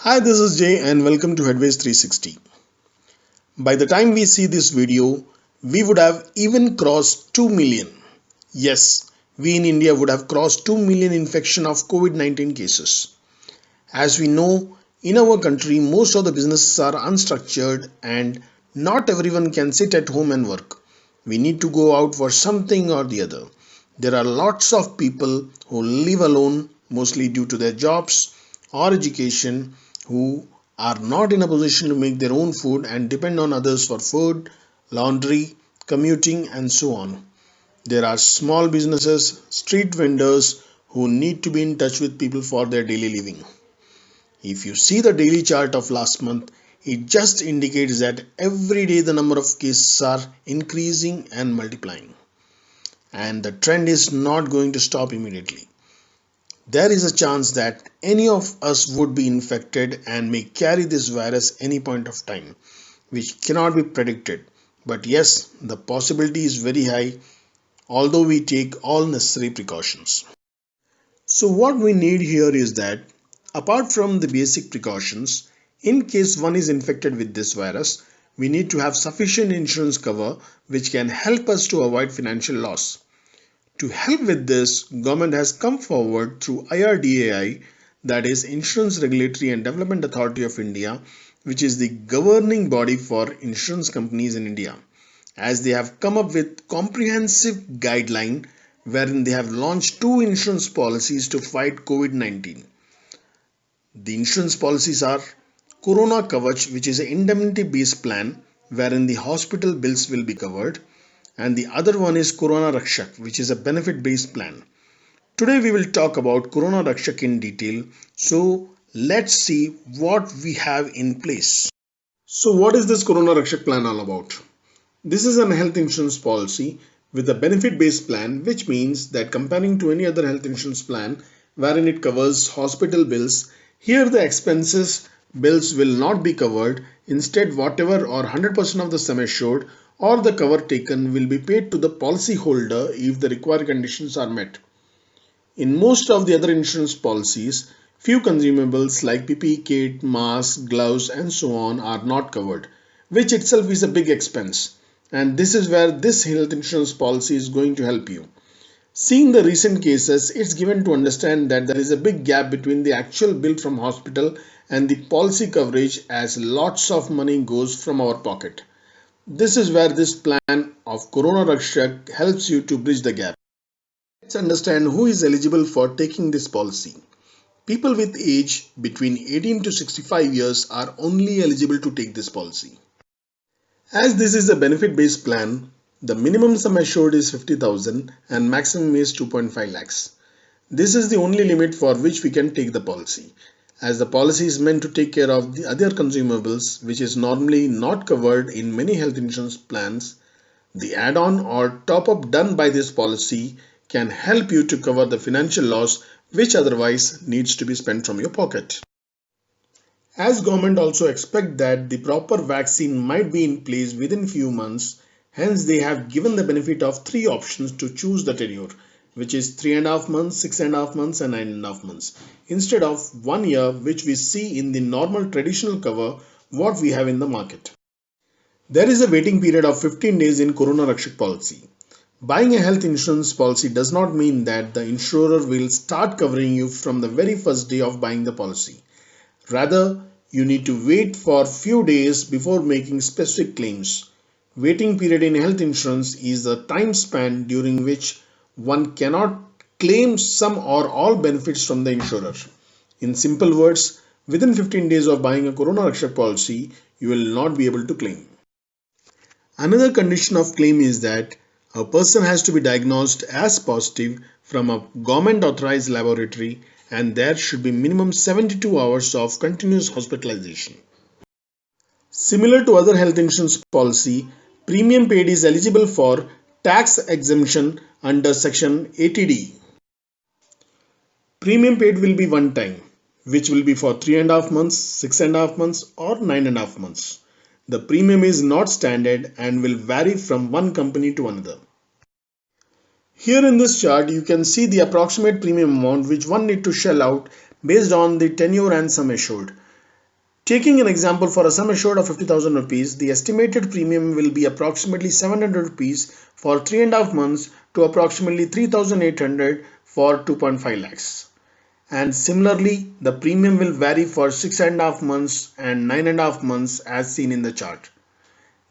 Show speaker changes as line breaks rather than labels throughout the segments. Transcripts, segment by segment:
Hi, this is Jay and welcome to Headways 360. By the time we see this video, we would have even crossed 2 million. Yes, we in India would have crossed 2 million infection of COVID-19 cases. As we know, in our country, most of the businesses are unstructured and not everyone can sit at home and work. We need to go out for something or the other. There are lots of people who live alone, mostly due to their jobs or education, who are not in a position to make their own food and depend on others for food, laundry, commuting, and so on. There are small businesses, street vendors who need to be in touch with people for their daily living. If you see the daily chart of last month, it just indicates that every day the number of cases are increasing and multiplying. And the trend is not going to stop immediately. There is a chance that any of us would be infected and may carry this virus any point of time, which cannot be predicted. But yes, the possibility is very high, although we take all necessary precautions. So what we need here is that, apart from the basic precautions, in case one is infected with this virus, we need to have sufficient insurance cover which can help us to avoid financial loss. To help with this, government has come forward through IRDAI, that is Insurance Regulatory and Development Authority of India, which is the governing body for insurance companies in India, as they have come up with comprehensive guideline wherein they have launched two insurance policies to fight COVID-19. The insurance policies are Corona Kavach, which is an indemnity based plan wherein the hospital bills will be covered, and the other one is Corona Rakshak, which is a benefit based plan. Today we will talk about Corona Rakshak in detail, so let's see what we have in place. So what is this Corona Rakshak plan all about? This is a health insurance policy with a benefit based plan, which means that comparing to any other health insurance plan wherein it covers hospital bills, here the expenses bills will not be covered. Instead, whatever or 100% of the sum assured or the cover taken will be paid to the policy holder if the required conditions are met. In most of the other insurance policies, few consumables like PPE kit, mask, gloves and so on are not covered, which itself is a big expense. And this is where this health insurance policy is going to help you. Seeing the recent cases, it's given to understand that there is a big gap between the actual bill from hospital and the policy coverage, as lots of money goes from our pocket. This is where this plan of Corona Rakshak helps you to bridge the gap. Let's understand who is eligible for taking this policy. People with age between 18 to 65 years are only eligible to take this policy. As this is a benefit based plan, the minimum sum assured is 50,000 and maximum is 2.5 lakhs. This is the only limit for which we can take the policy, as the policy is meant to take care of the other consumables which is normally not covered in many health insurance plans. The add-on or top-up done by this policy can help you to cover the financial loss which otherwise needs to be spent from your pocket. As government also expect that the proper vaccine might be in place within few months, hence they have given the benefit of three options to choose the tenure, which is 3.5 months, 6.5 months and 9.5 months, instead of 1 year which we see in the normal traditional cover what we have in the market. There is a waiting period of 15 days in Corona Rakshak policy. Buying a health insurance policy does not mean that the insurer will start covering you from the very first day of buying the policy. Rather, you need to wait for few days before making specific claims. Waiting period in health insurance is the time span during which one cannot claim some or all benefits from the insurer. In simple words, within 15 days of buying a Corona Rakshak policy, you will not be able to claim. Another condition of claim is that a person has to be diagnosed as positive from a government authorized laboratory, and there should be minimum 72 hours of continuous hospitalization. Similar to other health insurance policy, premium paid is eligible for tax exemption under section 80D. Premium paid will be one time, which will be for 3.5 months, 6.5 months or 9.5 months. The premium is not standard and will vary from one company to another. Here in this chart, you can see the approximate premium amount which one need to shell out based on the tenure and sum assured. Taking an example for a sum assured of 50,000 rupees, the estimated premium will be approximately 700 rupees for 3.5 months to approximately 3,800 for 2.5 lakhs. And similarly, the premium will vary for 6.5 months and 9.5 months as seen in the chart.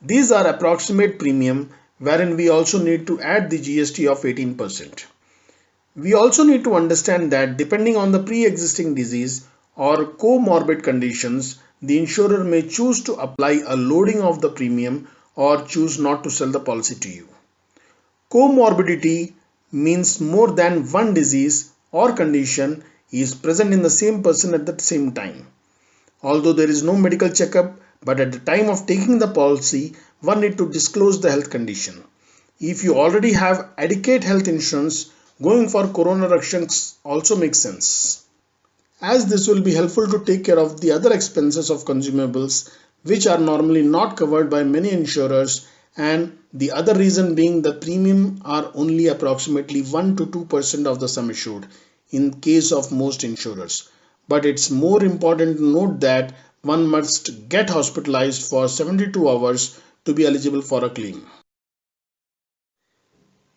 These are approximate premium wherein we also need to add the GST of 18%. We also need to understand that depending on the pre-existing disease or comorbid conditions, the insurer may choose to apply a loading of the premium or choose not to sell the policy to you. Comorbidity means more than one disease or condition is present in the same person at the same time. Although there is no medical checkup, but at the time of taking the policy, one need to disclose the health condition. If you already have adequate health insurance, going for Corona Rakshak also makes sense, as this will be helpful to take care of the other expenses of consumables which are normally not covered by many insurers, and the other reason being the premium are only approximately 1 to 2% of the sum assured in case of most insurers. But it's more important to note that one must get hospitalized for 72 hours to be eligible for a claim.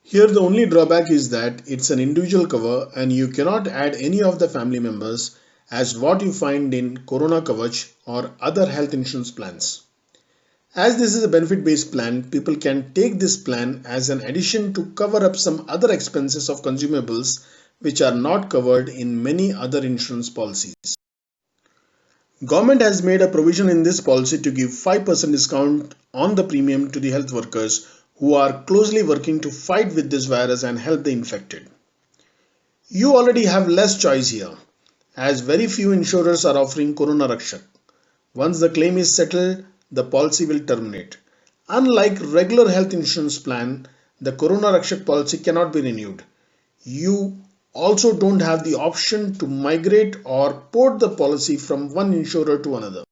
Here the only drawback is that it's an individual cover and you cannot add any of the family members as what you find in Corona Kavach or other health insurance plans. As this is a benefit based plan, people can take this plan as an addition to cover up some other expenses of consumables which are not covered in many other insurance policies. Government has made a provision in this policy to give 5% discount on the premium to the health workers who are closely working to fight with this virus and help the infected. You already have less choice here, as very few insurers are offering Corona Rakshak. Once the claim is settled, the policy will terminate. Unlike regular health insurance plan, the Corona Rakshak policy cannot be renewed. You also don't have the option to migrate or port the policy from one insurer to another.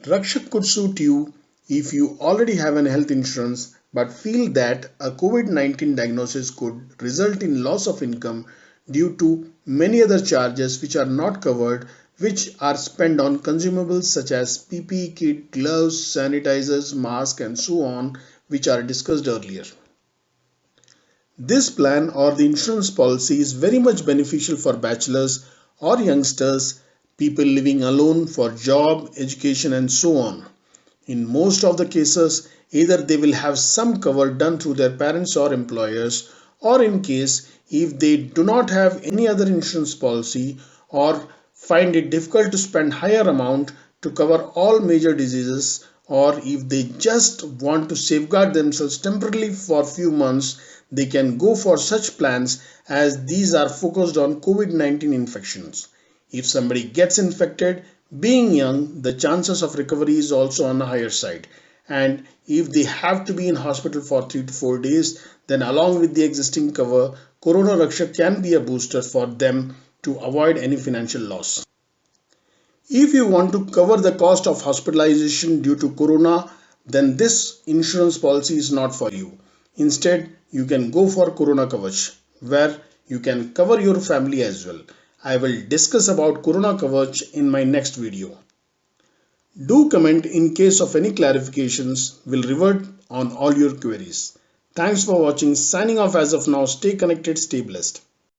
Rakshak could suit you if you already have an health insurance but feel that a COVID-19 diagnosis could result in loss of income due to many other charges which are not covered, which are spent on consumables such as PPE kit, gloves, sanitizers, masks and so on, which are discussed earlier. This plan or the insurance policy is very much beneficial for bachelors or youngsters, people living alone for job, education and so on. In most of the cases, either they will have some cover done through their parents or employers, or in case if they do not have any other insurance policy or find it difficult to spend higher amount to cover all major diseases, or if they just want to safeguard themselves temporarily for few months, they can go for such plans as these are focused on COVID-19 infections. If somebody gets infected, being young, the chances of recovery is also on the higher side. And if they have to be in hospital for 3 to 4 days, then along with the existing cover, Corona Rakshak can be a booster for them to avoid any financial loss. If you want to cover the cost of hospitalization due to Corona, then this insurance policy is not for you. Instead, you can go for Corona Kavach, where you can cover your family as well. I will discuss about Corona Kavach in my next video. Do comment in case of any clarifications. We'll revert on all your queries. Thanks for watching. Signing off as of now. Stay connected, stay blessed.